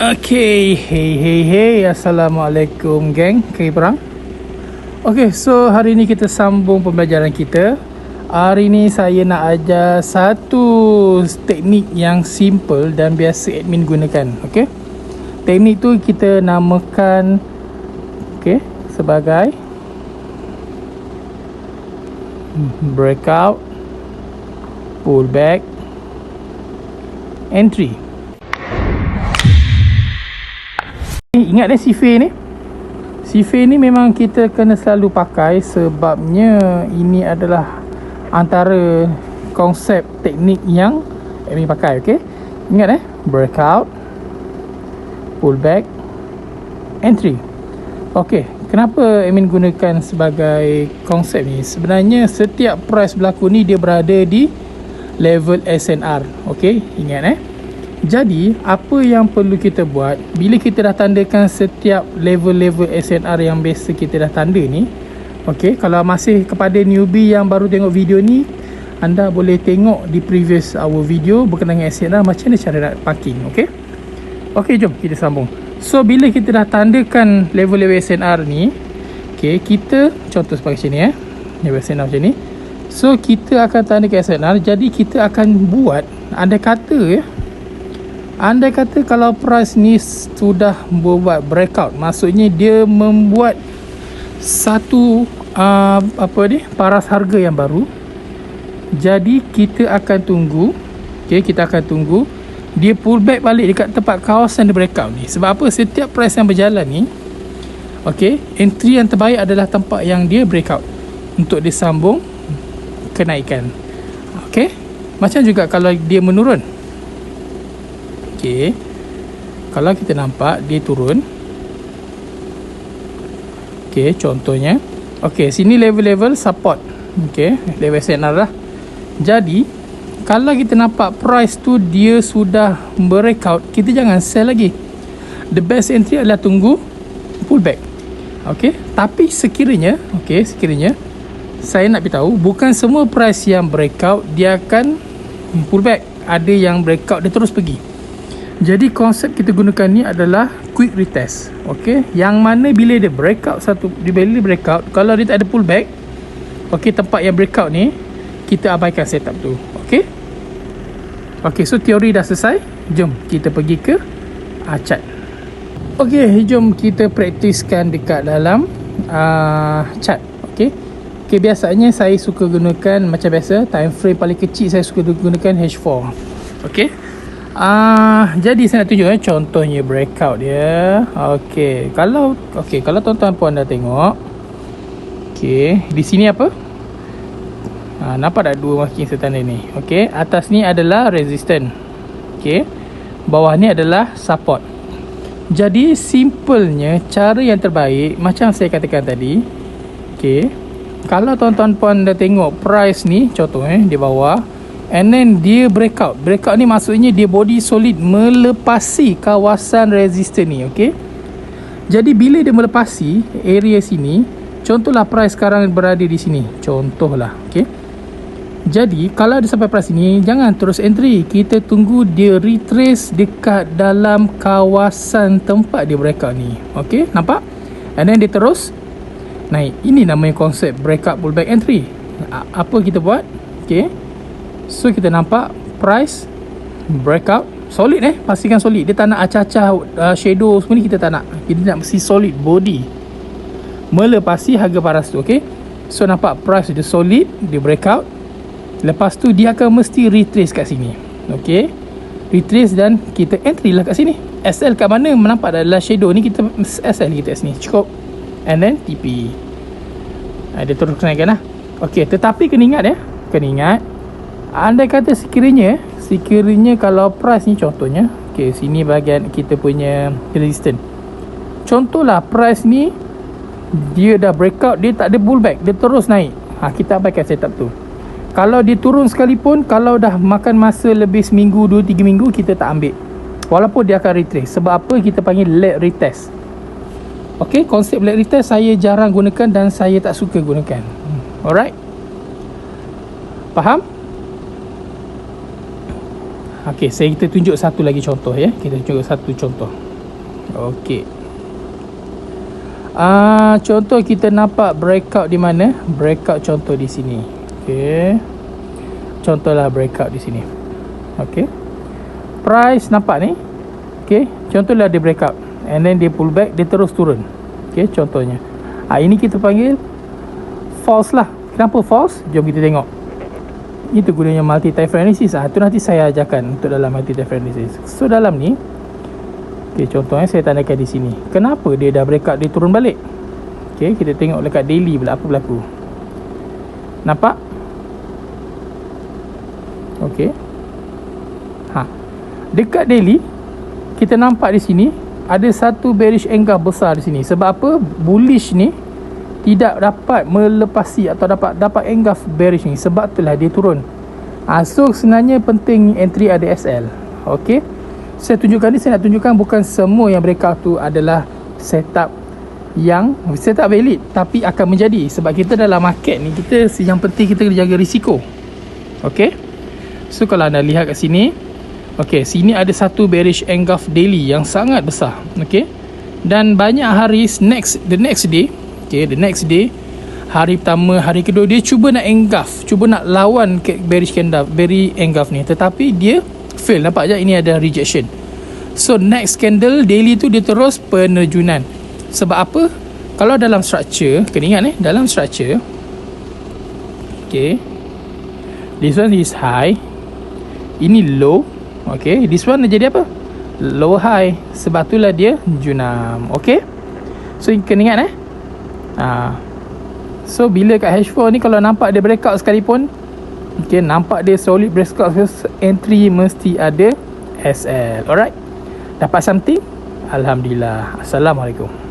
Okay, hey, Assalamualaikum geng, kaki perang. Okay, so hari ni kita sambung pembelajaran kita. Hari ni saya nak ajar satu teknik yang simple dan biasa admin gunakan. Okay, teknik tu kita namakan sebagai breakout, pullback, entry. Ingat Sife ni memang kita kena selalu pakai sebabnya ini adalah antara konsep teknik yang admin pakai. Okay, ingat breakout, pullback, entry. Okay, kenapa admin gunakan sebagai konsep ni? Sebenarnya setiap price berlaku ni dia berada di level SNR. Okay, ingat Jadi, apa yang perlu kita buat bila kita dah tandakan setiap level-level SNR yang biasa kita dah tanda ni. Okay, kalau masih kepada newbie yang baru tengok video ni, anda boleh tengok di previous our video berkenaan dengan SNR, macam mana cara nak parking. Okay, jom kita sambung. So, bila kita dah tandakan level-level SNR ni, okay, kita contoh sebagai macam ni level SNR macam ni. So, kita akan tandakan SNR. Jadi, kita akan buat, andai kata kalau price ni sudah membuat breakout, maksudnya dia membuat satu paras harga yang baru. Jadi kita akan tunggu, dia pullback balik dekat tempat kawasan dia breakout ni. Sebab apa? Setiap price yang berjalan ni, entry yang terbaik adalah tempat yang dia breakout untuk disambung kenaikan. Macam juga kalau dia menurun. Kalau kita nampak dia turun, contohnya, sini level-level support, level SNR lah. Jadi kalau kita nampak price tu dia sudah breakout, kita jangan sell lagi. The best entry adalah tunggu pullback. Tapi sekiranya saya nak beritahu, bukan semua price yang breakout dia akan pullback. Ada yang breakout dia terus pergi. Jadi konsep kita gunakan ni adalah quick retest. Yang mana bila dia breakout kalau dia tak ada pullback, tempat yang breakout ni kita abaikan setup tu. So teori dah selesai. Jom kita pergi ke chart. Jom kita praktiskan dekat dalam chart. Biasanya saya suka gunakan macam biasa, time frame paling kecil saya suka gunakan H4. Jadi saya nak tunjuk contohnya breakout dia. Kalau tuan-tuan puan dah tengok, di sini apa? Nampak tak dua marking setanda ni? Atas ni adalah resistance. Bawah ni adalah support. Jadi simpelnya cara yang terbaik macam saya katakan tadi. Kalau tuan-tuan puan dah tengok price ni, contoh di bawah, and then dia breakout ni maksudnya dia body solid melepasi kawasan resistance ni. Jadi bila dia melepasi area sini, contohlah price sekarang berada di sini, contohlah. Jadi kalau dia sampai price sini, jangan terus entry, kita tunggu dia retrace dekat dalam kawasan tempat dia breakout ni. Nampak? And then dia terus naik. Ini namanya konsep breakout, pullback, entry. Apa kita buat? So kita nampak price breakout solid, pastikan solid. Dia tak nak acah-acah shadow semua ni, kita tak nak. Kita nak mesti solid body melepasi harga paras tu. So nampak price dia solid, dia breakout. Lepas tu dia akan mesti retrace kat sini. Retrace dan kita entry lah kat sini. SL kat mana menampak adalah shadow ni, kita SL kita kat sini, cukup. And then TP, dia terus naikkan lah. Tetapi kena ingat, andai kata sekiranya kalau price ni contohnya, sini bahagian kita punya resistance. Contohlah price ni dia dah breakout, dia tak ada pullback, dia terus naik. Kita abaikan setup tu. Kalau dia turun sekalipun, kalau dah makan masa lebih seminggu, 2-3 minggu, kita tak ambil. Walaupun dia akan retrace. Sebab apa? Kita panggil leg retest. Konsep leg retest saya jarang gunakan dan saya tak suka gunakan. Alright? Faham? Okey, kita tunjuk satu lagi contoh ya. Kita tunjuk satu contoh. Okey. Contoh kita nampak breakout di mana? Breakout contoh di sini. Okey. Contohlah breakout di sini. Okey. Price nampak ni. Okey, contohlah dia breakout and then dia pull back, dia terus turun. Okey, contohnya. Ini kita panggil false lah. Kenapa false? Jom kita tengok. Itu gunanya multi-time frame analysis. Itu nanti saya ajarkan untuk dalam multi-time frame analysis. So dalam ni, okey, contohnya saya tandakan di sini. Kenapa dia dah breakout, dia turun balik? Okey, kita tengok dekat daily pula apa berlaku. Nampak? Okey. Dekat daily kita nampak di sini ada satu bearish engulf besar di sini. Sebab apa? Bullish ni tidak dapat melepasi atau dapat engulf bearish ni. Sebab itulah dia turun. So sebenarnya penting entry ada SL. Okey. Saya nak tunjukkan bukan semua yang breakout tu adalah setup valid, tapi akan menjadi. Sebab kita dalam market ni, yang penting kita kena jaga risiko. Okey. So kalau anda lihat kat sini, okey, sini ada satu bearish engulf daily yang sangat besar. Okey. Dan banyak hari the next day, hari pertama, hari kedua dia cuba nak engulf, cuba nak lawan bearish engulf ni, tetapi dia fail. Nampak je ini ada rejection. So next candle daily tu dia terus penerjunan. Sebab apa? Kalau dalam structure, kena ingat dalam structure, okey, this one is high, ini low. Okay, this one jadi apa? Low high. Sebab itulah dia junam. Okay, so kena ingat so bila kat H4 ni, kalau nampak dia breakout sekalipun, okay, nampak dia solid breakout, entry mesti ada SL. Alright, dapat something? Alhamdulillah. Assalamualaikum.